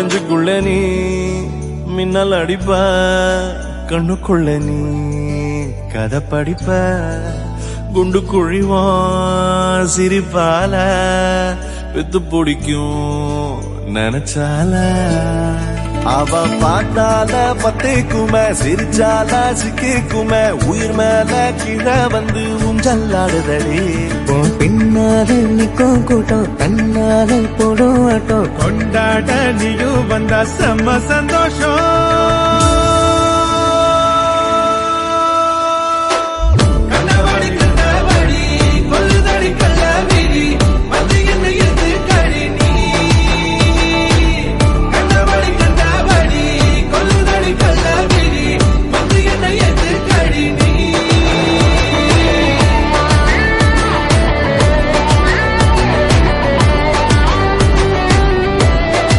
நெஞ்சுக்குள்ள நீ மின்னல் அடிப்ப கண்ணுக்குள்ள நீ கதை படிப்ப குண்டு குழிவான் சிரிப்பால வித்து பிடிக்கும் நினைச்சால அவ பார்த்தால பத்தேக்குமே சிரிச்சால சிக்கிக்குமே உயிர் மேல கீழே வந்து ஊஞ்சல்லாடுதடி பின்னால நிக்கும் கூட்டம் தன்னால போடும் ஆட்டம் கொண்டாட நீயும் வந்தா செம்ம சந்தோஷம்